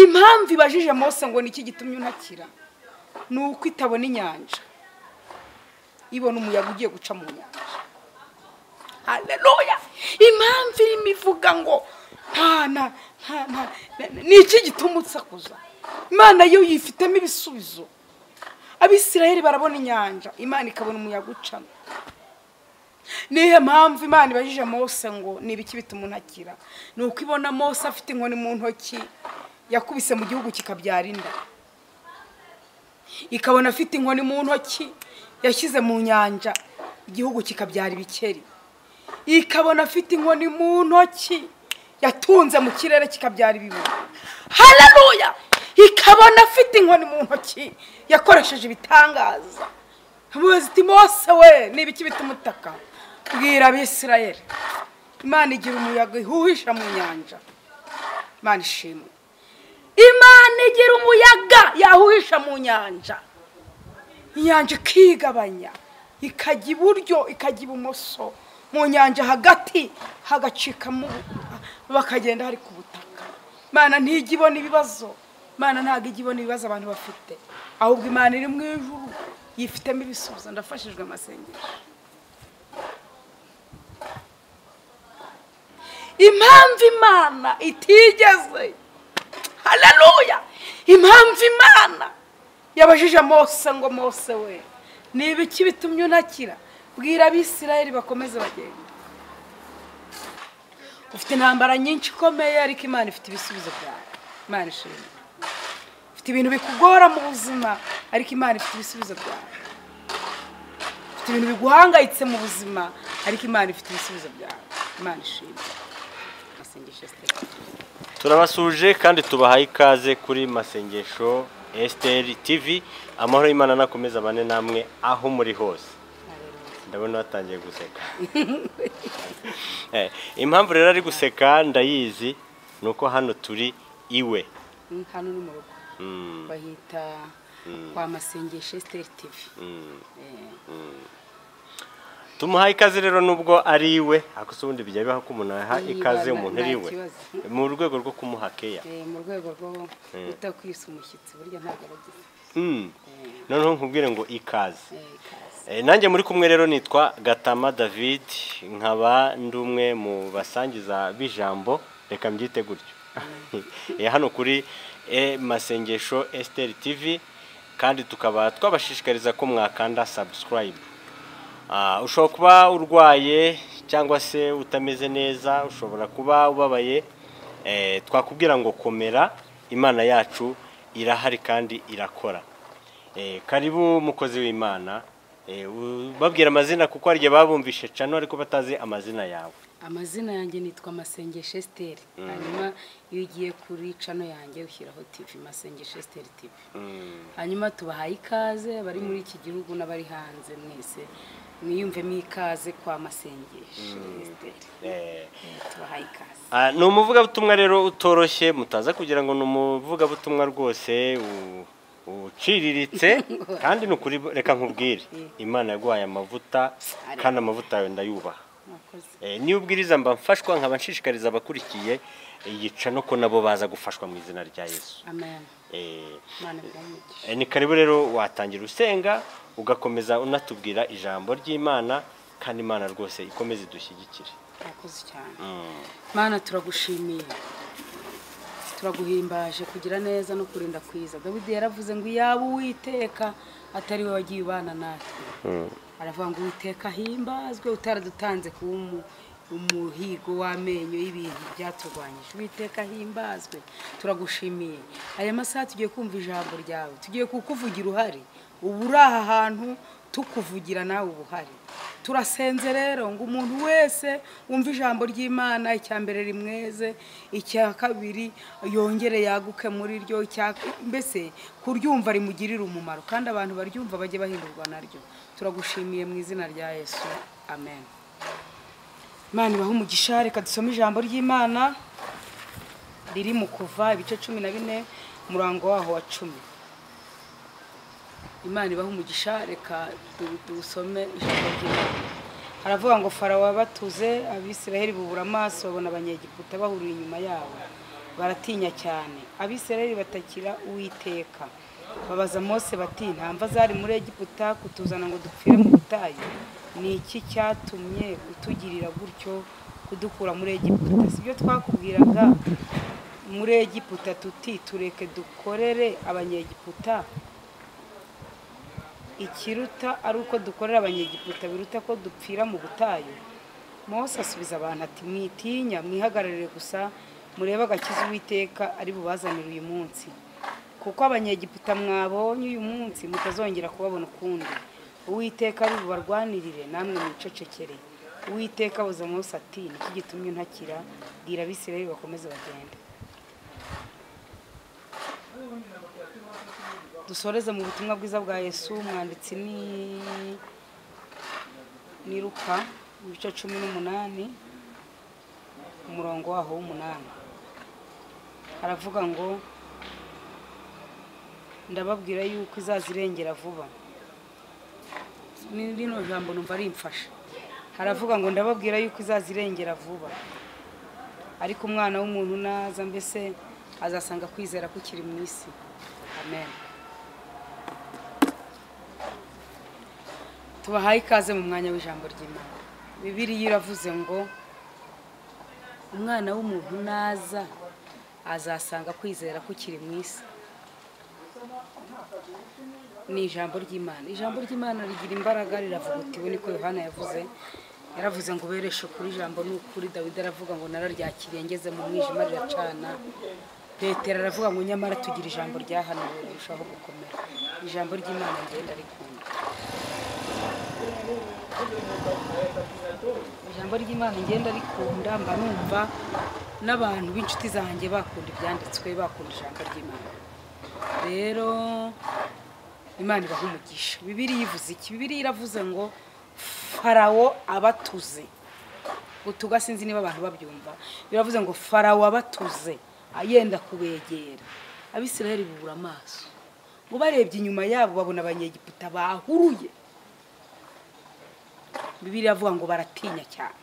impamvu ibajije Mose ngo niki gitumye untakira nuko itabona inyanja ibona umuyaga ugiye guca mu nyanja. Haleluya. Impamvu irimo ivuga ngo niki gituma utsakuza. Imana yo yifitemo ibisubizo. Abisirayeli barabona inyanja, Imana ikabona umuyaga ucamo. Niyo mpamvu Imana ibajije Mose ngo nibiki bituma untakira nuko ibona Mose afite inkoni mu ntoki yakubise mu gihugu kikabyara inda, ikabona afite inkoni mu ntoki yashyize mu nyanja igihugu kikabyara ibikeri, ikabona afite inkoni mu ntoki yatunze mu kirere kikabyara ibibura. Haleluya. Ikabona afite inkoni mu ntoki yakoresheje ibitangaza. Amubaza iti Mose we nibiki bituma utaka? Bwira Abisirayeli Imana igira umuyaga ihuhisha mu nyanja. Imana ishimwe. Imana igira umuyaga yahuhisha mu nyanja, inyanja ikigabanya ikajya iburyo ikajya ibumoso, mu nyanja hagati hagacikamo bakagenda hari ku butaka. Imana ntijya ibona ibibazo, Imana ntabwo ijya ibona ibibazo abantu bafite, ahubwo Imana iri mu ijuru yifitemo ibisubizo. Ndafashijwe amasengesho. Impamvu Imana itigeze, haleluya, impamvu Imana yabajije Mose ngo Mose we nibiki bitumye untakira? Bwira Abisirayeli bakomeze bagenda. Ufite intambara nyinshi ikomeye ariko Imana ifite ibisubizo byawe. Imana ishimwe. Ufite ibintu bikugora mu buzima ariko Imana ifite ibisubizo byawe. Ufite ibintu biguhangayitse mu buzima ariko Imana ifite ibisubizo byawe. Imana ishimwe. Masengesho Esther. Turabasuje kandi tubahaye ikaze kuri Masengesho Esther TV. Amahoro y'Imana nakomeza bane namwe aho muri hose. Ndabona watangiye guseka. Impamvu rero ari guseka ndayizi nuko hano turi iwe. Hano ni mu rugo. Bahita kwa Masengesho Esther TV. Tumuhaye ikaze rero nubwo ari iwe, akuso ubundi bijya bibaho ko umuntu aha ikaze umuntu ari iwe mu rwego rwo kumuha keya. Mu rwego rwo utakwisa umushyitsi burya ntagaragize. Noneho nkubwire ngo ikaze. Nanjye muri kumwe rero nitwa Gatama David, nkaba ndumwe mu basangiza bijambo, reka mbyite gutyo. Hano kuri Masengesho Esther TV, kandi tukaba twabashishikariza ko mwakanda subscribe. Ushobora kuba urwaye cyangwa se utameze neza, ushobora kuba ubabaye, twakubwira ngo komera, Imana yacu irahari kandi irakora. Karibu mukozi w'Imana, babwira amazina kuko harya babumvishe cano ariko batazi amazina yawe. Amazina yanjye nitwa Masengesho Esther. Hanyuma iyo ugiye kuri cano yanjye ushyiraho TV Masengesho Esther TV. Hanyuma tubahaye ikaze bari muri iki gihugu n'abari hanze mwese. Mwiyumvemo ikaze kwa Masengesho Esther. Tubahaye ikaze. Ni umuvugabutumwa rero utoroshye, mutaza kugira ngo ni umuvugabutumwa rwose uciriritse kandi nukuri reka nkubwire Imana yaguhaye amavuta kandi amavuta yawe ndayubaha. Niyo ubwiriza mba mfashwa nkaba nshishikariza abakurikiye yica no ko nabo baza gufashwa mu izina rya Yesu. Amen. Ni karibu rero watangira usenga ugakomeza unatubwira ijambo ry'Imana kandi Imana rwose ikomeze idushyigikire. Yakoze cyane. Mana turagushimiye. Turaguhimbaje kugira neza no kurinda kwiza. David yaravuze ngo yaba Uwiteka atari we wagiye ubana natwe. Aravuga ngo Uwiteka himbazwe utaradutanze ku umuhigo w'amenyo y'ibintu byaturwanyije. Uwiteka himbazwe. Turagushimiye. Aya masaha tugiye kumva ijambo ryawe. Tugiye kukuvugira uhari. Uburi aha hantu tukuvugira nawe ubuhari. Turasenze rero ngo umuntu wese wumva ijambo ry'Imana icyambere rimweze, icya kabiri yongere yaguke muri ryo, mbese kuryumva rimugirira umumaro kandi abantu baryumva bajye bahindurwa naryo. Turagushimiye mu izina rya Yesu. Amen. Imana ibahe umugisha. Reka dusome ijambo ry'Imana riri mu Kuva ibice 14 umurango waho wa 10. Imana ibahe umugisha. Reka dusome ijambo ry'Imana. Haravuga ngo Farawo batuze Abisirayeli bubura amaso babona abanyegiputa bahuriye inyuma yabo. baratinya cyane. Abisirayeli batakira Uwiteka, babaza Mose bati nta mva zari muri Egiputa kutuzana ngo dupfire mu butayu? Ni iki cyatumye utugirira gutyo kudukura muri Egiputa? Sibyo twakubwiraga muri Egiputa tuti tureke dukorere abanyegiputa? Ikiruta ari uko dukorera abanyegiputa biruta ko dupfira mu butayu. Mose asubiza abantu ati mwitinya, mwihagararire gusa murebe agakiza Uwiteka ari bubazanire uyu munsi, kuko abanyegiputa mwabonye uyu munsi mutazongera kubabona ukundi. Uwiteka ari bubarwanirire, namwe mwicecekere. Uwiteka abuza Mose ati niki gitumye ntakira? Bwira Abisirayeli bakomeze bagende. Dusoreze mu butumwa bwiza bwa Yesu. Umwanditsi ni Luka ibice 18 umurongo waho w'8. Aravuga ngo ndababwira yuko izazirengera vuba. Nino jambo numva ari imfasha. Haravuga ngo ndababwira yuko izazirengera vuba, ariko umwana w'umuntu naza mbese azasanga kwizera kukiri mu isi. Amen. Tubahaye ikaze mu mwanya w'ijambo ry'Imana. Bibiliya iravuze ngo umwana w'umuntu naza azasanga kwizera kukiri mu isi. Ni ijambo ry'Imana. Ijambo ry'Imana rigira imbaraga, riravuga uti we niko Yohana yavuze. Yaravuze ngo bereshe kuri ijambo n'ukuri. Dawidi aravuga ngo nararyakiriye ngeze mu mwijima riracana. Petero aravuga ngo nyamara tugira ijambo ryahanuwe rirushaho gukomera. Ijambo ry'Imana ngenda rikunda. Ijambo ry'Imana ngenda rikunda, mba numva n'abantu b'inshuti zanjye bakunda ibyanditswe, bakunda ijambo ry'Imana. Rero Imana ibaha umugisha. Bibiliya ivuze iki? Bibiliya iravuze ngo Farawo abatuze. Utuga sinzi niba abantu babyumva. Biravuze ngo Farawo abatuze ayenda kubegera. Abisirayeli bubura amaso, ngo barebye inyuma yabo babona abanyegiputa bahuruye. Bibiliya avuga ngo baratinya cyane.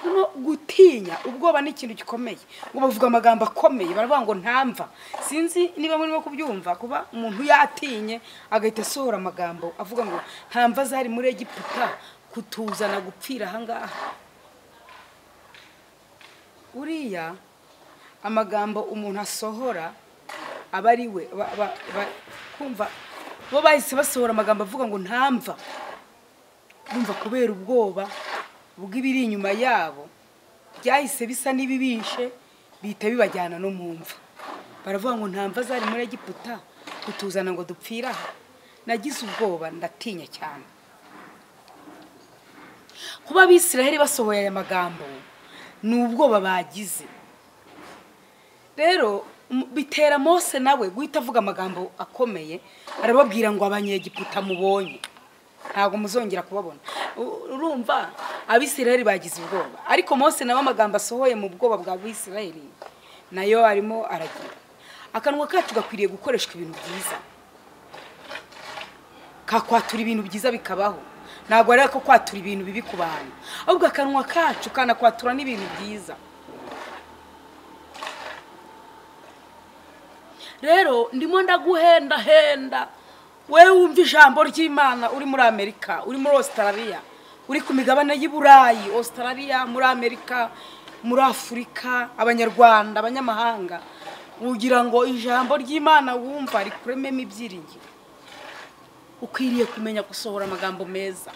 No gutinya, ubwoba ni ikintu gikomeye. Ngo bavuga amagambo akomeye, baravuga ngo ntamva. Sinzi niba murimo kubyumva, kuba umuntu yatinye agahita asohora amagambo avuga ngo ntamva zari muri Egiputa kutuzana gupfira aha ngaha. Uriya amagambo umuntu asohora aba ari we kumva bo bahise basohora amagambo avuga ngo ntamva. Bumva kubera ubwoba bw'ibiri inyuma yabo byahise bisa n'ibibishe, bihita bibajyana no mu mva. Baravuga ngo ntamva zari muri Egiputa kutuzana ngo dupfira aha. Nagize ubwoba, ndatinya cyane. Kuba Abisirayeli basohoye aya magambo ni ubwoba bagize. Rero bitera Mose nawe guhita avuga amagambo akomeye, arababwira ngo abanyegiputa mubonye ntago muzongera kubabona. Urumva Abisirayeli bagize ubwoba, ariko Mose nawe amagambo asohoye mu bwoba bwa Abisirayeli nayo arimo aragira. Akanwa kacu gakwiriye gukoreshwa ibintu byiza, kakwatura ibintu byiza bikabaho. Ntago ari ko kwatura ibintu bibi ku bantu, ahubwo akanwa kacu kana kwatura n'ibintu byiza. Rero ndimo ndaguhenda wewe wumva ijambo ry'Imana uri muri Amerika, uri muri Australia, uri ku migabane y'i Burayi, Australia, muri Amerika, muri Afurika, abanyarwanda, abanyamahanga, ugira ngo ijambo ry'Imana wumva rikurememo ibyiringiro. Ukwiriye kumenya gusohora amagambo meza,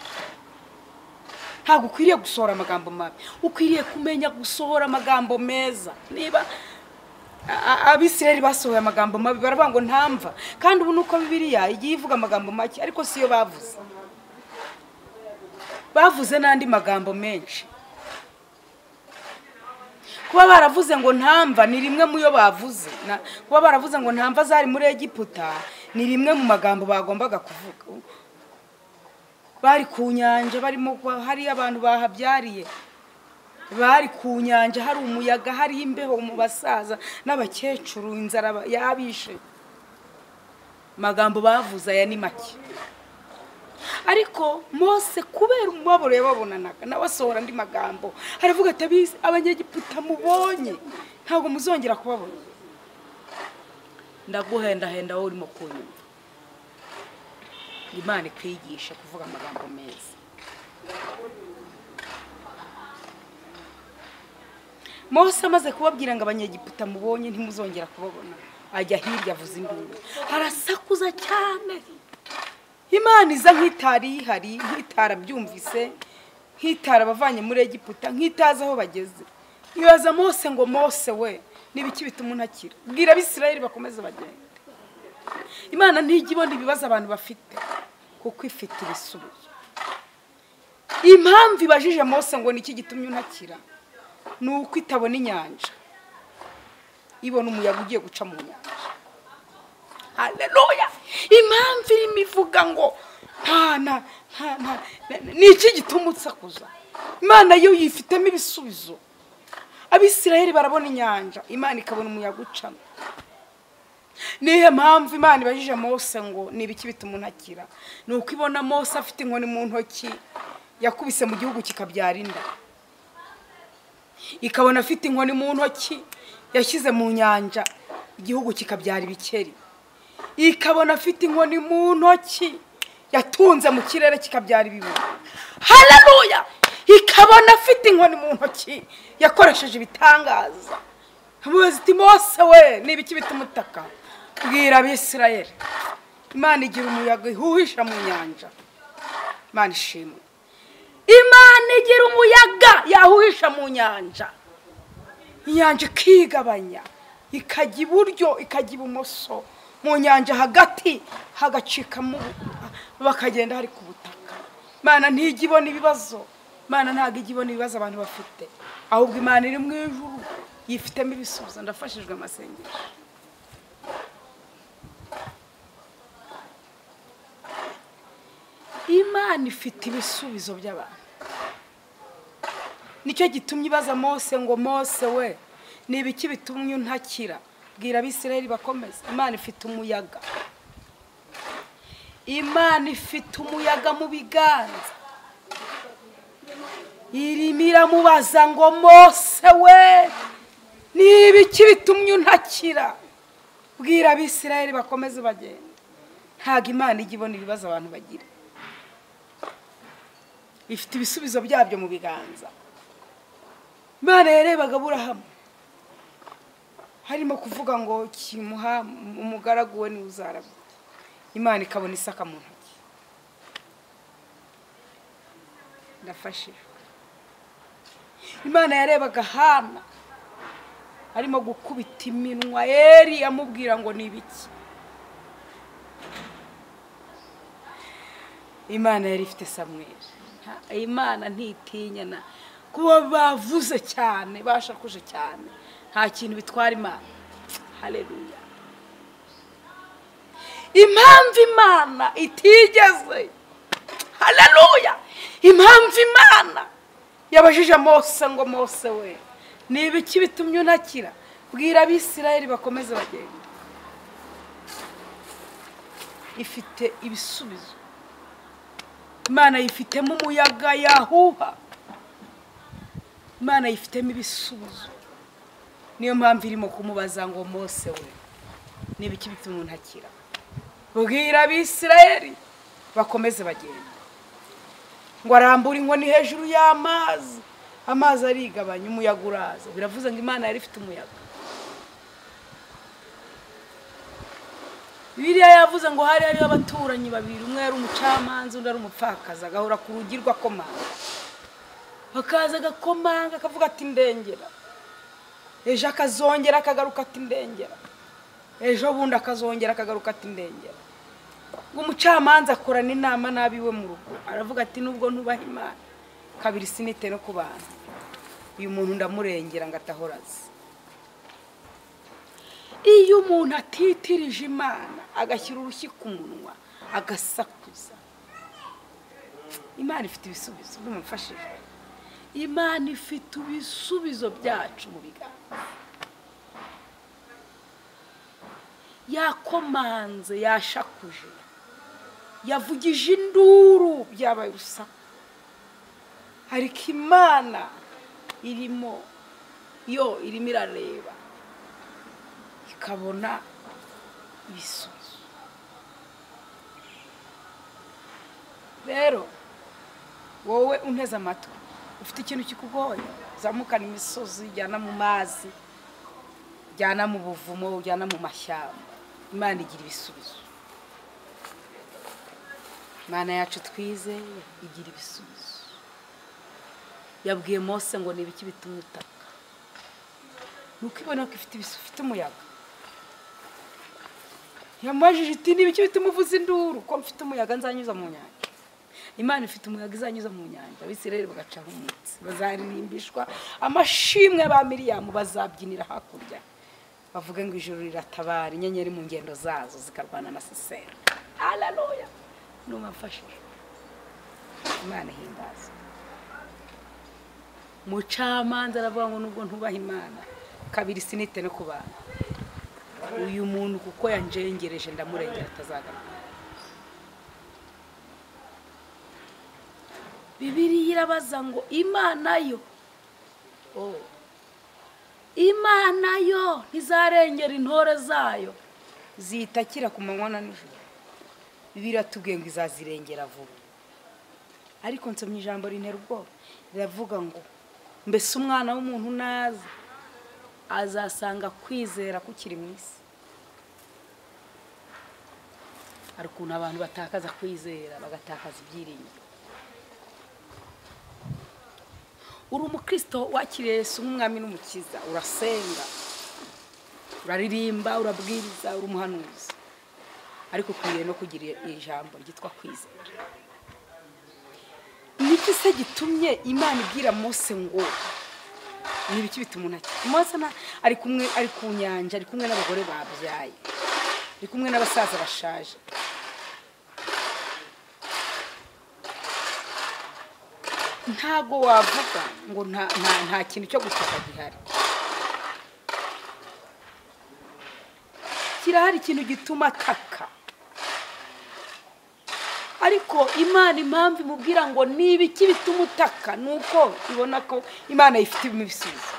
ntabwo ukwiriye gusohora amagambo mabi. Ukwiriye kumenya gusohora amagambo meza. Niba Abisirayeli basohoye amagambo mabi baravuga ngo ntamva, kandi ubu nuko Bibiliya igiye ivuga amagambo make, ariko siyo bavuze n'andi magambo menshi. Kuba baravuze ngo ntamva ni rimwe mu yo bavuze. Kuba baravuze ngo ntamva zari muri Egiputa ni rimwe mu magambo bagombaga kuvuga. Bari ku nyanja, barimo hari abantu bahabyariye, bari ku nyanja, hari umuyaga, hari imbeho mu basaza n'abakecuru, inzara yabishe. Magambo bavuze aya ni make. ariko Mose kubera umubabaro yababonanaga nawe asohora andi magambo aravuga ati abizi abanyegiputa mubonye ntabwo muzongera kubabona. Ndaguhendahenda wowe urimo kunyumva, Imana ikwigisha kuvuga amagambo meza. Mose amaze kubabwira ngo abanyegiputa mubonye ntimuzongera kubabona, ajya hirya avuza induru arasakuza cyane. Imana iza nk'itari ihari, nk'itarabyumvise, nk'itarabavanye muri Egiputa, nk'itazi aho bageze. Ibaza Mose ngo Mose we nibiki bituma untakira, bwira Abisirayeli bakomeze bagende. Imana ntijya ibona ibibazo abantu bafite kuko ifite ibisubizo. Impamvu ibajije Mose ngo niki gitumye untakira nuko itabona inyanja, ibona umuyaga ugiye guca mu nyanja. Haleluya! Impamvu irimo ivuga ngo niki gituma utsakuza, Imana yo yifitemo ibisubizo. Abisirayeli barabona inyanja, Imana ikabona umuyaga ucamo. Niyo mpamvu Imana ibajije Mose ngo nibiki bituma untakira, nuko ibona Mose afite inkoni mu ntoki yakubise mu gihugu kikabyara inda, ikabona afite inkoni mu ntoki yashyize mu nyanja igihugu kikabyara ibikeri, ikabona afite inkoni mu ntoki yatunze mu kirere kikabyara ibibura. Haleluya! Ikabona afite inkoni mu ntoki yakoresheje ibitangaza. Amubaza iti Mose we nibiki bituma utaka, bwira Abisirayeli Imana igira umuyaga ihuhisha mu nyanja. Imana ishimwe. Imana igira umuyaga yahuhisha mu nyanja, inyanja ikigabanya ikajya iburyo ikajya ibumoso, mu nyanja hagati hagacikamo bakagenda hari ku butaka. Imana ntijya ibona ibibazo, Imana ntabwo ijya ibona ibibazo abantu bafite, ahubwo Imana iri mu ijuru yifitemo ibisubizo. Ndafashijwe amasengesho. Imana ifite ibisubizo by'abantu. Nicyo gitumye ibaza Mose ngo Mose we nibiki bitumye untakira, bwira Abisirayeli bakomeze. Imana ifite umuyaga, Imana ifite umuyaga mu biganza, irimo iramubaza ngo Mose we nibiki bitumye untakira, bwira Abisirayeli bakomeze bagende. Ntabwo Imana ijya ibona ibibazo abantu bagira, ifite ibisubizo byabyo mu biganza. Imana yarebaga Aburahamu harimo kuvuga ngo kimuha umugaragu we ni uzaraba, Imana ikabona Isaka mu ntoki. Ndafashijwe. Imana yarebaga Hana harimo gukubita iminwa, Eli amubwira ngo nibiki. Imana yari ifite Samweli. Imana ntitinya kuba bavuze cyane, bashakuje cyane, nta kintu bitwara Imana. Haleluya! Impamvu Imana itigeze, haleluya, impamvu Imana yabajije Mose ngo Mose we nibiki bitumye untakira, bwira Abisirayeli bakomeze bagende. Ifite ibisubizo. Imana yifitemo umuyaga yahuha, Imana yifitemo ibisubizo. Niyo mpamvu irimo kumubaza ngo Mose we nibiki bituma untakira, bwira Abisirayeli bakomeze bagende. Ngo arambura inkoni hejuru y'amazi, amazi arigabanya, umuyaga uraza. Biravuze ngo Imana yari ifite umuyaga. Bibiliya yavuze ngo hari hariho abaturanyi babiri, umwe yari umucamanza undi ari umupfakazi, agahora ku rugi rw'akomanga. Akaza agakomanga akavuga ati ndengera, ejo akazongera akagaruka ati ndengera, ejo bundi akazongera akagaruka ati ndengera. Ngo umucamanza akorana inama n'abiwe mu rugo, aravuga ati nubwo ntubaha Imana, kabiri sinite no ku bantu, uyu muntu ndamurengera ngo atahoraze. Iyo umuntu atitirije Imana agashyira urushyi ku munwa agasakuza, Imana ifite ibisubizo. Bimufashije. Imana ifite ibisubizo byacu mu biganza. Yakomanze, yashakuje, yavugije induru byabaye urusaku, ariko Imana irimo irareba ikabona ibisubizo. Rero wowe unteze amatwi ufite ikintu kikugoye, zamukana imisozi, ujyana mu mazi, ujyana mu buvumo, ujyana mu mashyamba, Imana igira ibisubizo. Imana yacu twizeye igira ibisubizo. Yabwiye Mose ngo nibiki bituma utaka, nuko ibona ko ifite umuyaga. Yamubajije iti nibiki bituma uvuza induru, ko mfite umuyaga nzanyuza mu nyanja. Imana ifite umuyaga izanyuza mu nyanja, Abisirayeli bagaca umutsi, bazaririmbishwa amashimwe ba Miriyamu, bazabyinira hakurya bavuga ngo ijuru riratabara, inyenyeri mu ngendo zazo zikarwana na Sisera. Haleluya! Numafashije Imana himbaza. Mucamanza aravuga ngo nubwo ntubaha Imana, kabiri sinite no kubana uyu muntu kuko yanjengereje ndamurengera atazagaruka. Bibiliya irabaza ngo Imana yo ntizarengera intore zayo, zitakira ku manywa na nijoro. Bibiliya iratubwiye ngo izazirengera vuba. Ariko nsomye ijambo rintera ubwoba, riravuga ngo mbese umwana w'umuntu naza azasanga kwizera kukiri mu isi. Hari ukuntu abantu batakaza kwizera, bagatakaza ibyiringiro. Uri umukristo wakiriye Yesu nk'umwami n'umukiza, urasenga, uraririmba, urabwiriza, uri umuhanuzi, ariko ukwiriye no kugira ijambo ryitwa kwizera. Niki se gitumye Imana ibwira Mose ngo nibiki bituma unaki? Mose ari ku nyanja, ari kumwe n'abagore babyaye, ari kumwe n'abasaza bashaje. Ntago wavuga ngo nta kintu cyo gutaka gihari. Kirahari ikintu gituma ataka, ariko Imana impamvu imubwira ngo nibiki bituma utaka nuko ibona ko Imana ifite ibisubizo.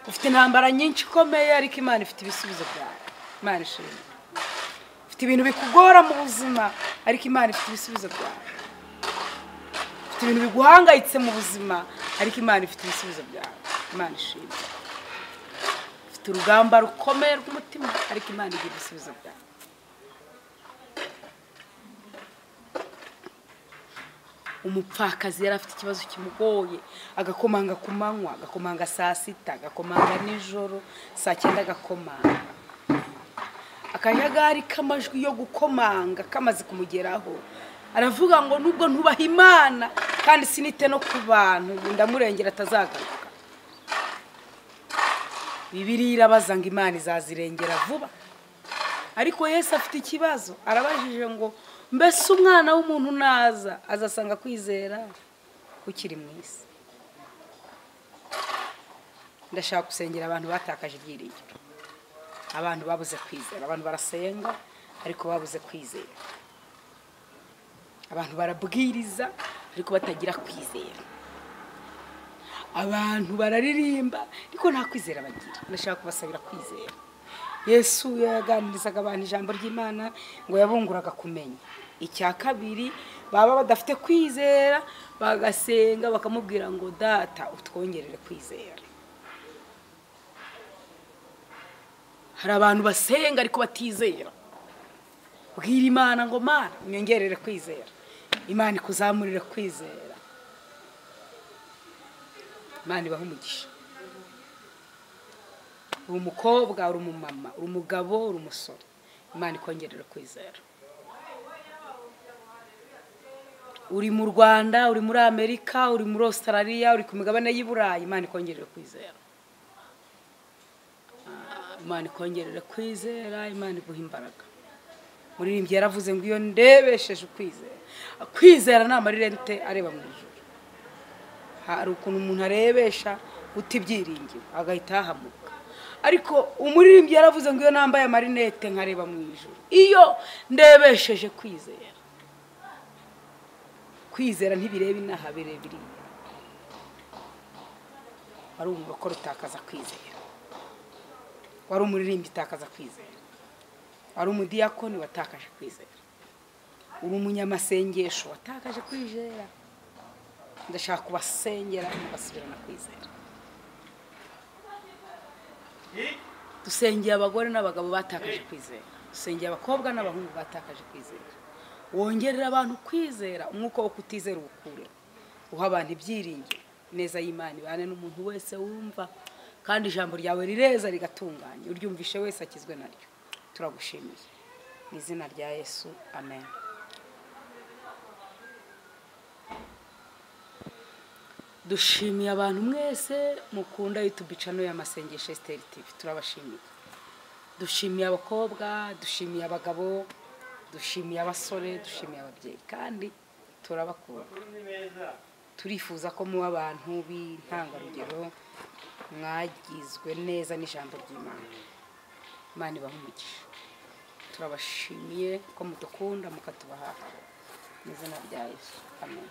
Ufite intambara nyinshi ikomeye, ariko Imana ifite ibisubizo byawe. Imana ishimwe. Ufite ibintu bikugora mu buzima, ariko Imana ifite ibisubizo byawe. Ufite ibintu biguhangayitse mu buzima, ariko Imana ifite ibisubizo byawe. Imana ishimwe. Ufite urugamba rukomeye rw'umutima, ariko Imana igira ibisubizo byawe. Umupfakazi yari afite ikibazo kimugoye, agakomanga ku manywa, agakomanga saa sita, agakomanga nijoro, saa 9 agakomanga. Akajagari k'amajwi yo gukomanga kamaze kumugeraho, aravuga ngo nubwo ntubaha Imana kandi sinite no ku bantu, ndamurengera atazagaruka. Bibiliya irabaza ngo Imana izazirengera vuba. Ariko Yesu afite ikibazo, arabajije ngo mbese umwana w'umuntu naza azasanga kwizera kukiri mu isi. Ndashaka gusengera abantu batakaje ibyiringiro, abantu babuze kwizera. Abantu barasenga ariko babuze kwizera, abantu barabwiriza ariko batagira kwizera, abantu bararirimba ariko nta kwizera bagira. Ndashaka kubasabira kwizera. Yesu yaganirizaga abantu ijambo ry'Imana ngo yabunguraga kumenya. Icya kabiri, baba badafite kwizera bagasenga bakamubwira ngo data utwongerere kwizera. Hari abantu basenga ariko batizera, bwira Imana ngo Mana nyongerere kwizera, Imana ikuzamurire kwizera. Imana ibahe umugisha. Uri umukobwa, uri umumama, uri umugabo, uri umusore, Imana ikongerere kwizera. Uri mu Rwanda, uri muri Amerika, uri muri Australia, uri ku migabane y'i Burayi, Imana ikongerere kwizera. Imana ikongerere kwizera, Imana iguha imbaraga. Muririmbyi yaravuze ngo iyo ndebesheje ukwizera, kwizera ni amarirente areba mu ijuru. Hari ukuntu umuntu arebesha utibyiringiro agahita ahamuka, ariko umuririmbyi yaravuze ngo iyo nambaye amarinete nkareba mu ijuru, iyo ndebesheje kwizera ntibireba inaha birebire. Wari umurokore utakaza kwizera, wari umuririmbyi utakaza kwizera, wari umudiyakoni watakaje kwizera, uri umunyamasengesho watakaje kwizera. Ndashaka kubasengera basubirana kwizera. Dusengeye abagore n'abagabo batakaje kwizera, dusengeye abakobwa n'abahungu batakaje kwizera. Wongerera abantu kwizera, umwuka wo kutizera ubukure, uha abantu ibyiringiro. Neza y'Imana ibane n'umuntu wese wumva, kandi ijambo ryawe rireza rigatunganya, uryumvishe wese akizwe naryo. Turagushimiye mu izina rya Yesu, amen. Dushimiye abantu mwese mukunda YouTube channel y'amasengesho Esther TV, turabashimiye. Dushimiye abakobwa, dushimiye abagabo, dushimiye abasore, dushimiye ababyeyi, kandi turabakunda. Turifuza ko muba abantu b'intangarugero, mwagizwe neza n'ijambo ry'Imana. Imana ibahe umugisha. Turabashimiye ko mudukunda mukatuba hafi. Mu izina rya Yesu, amen.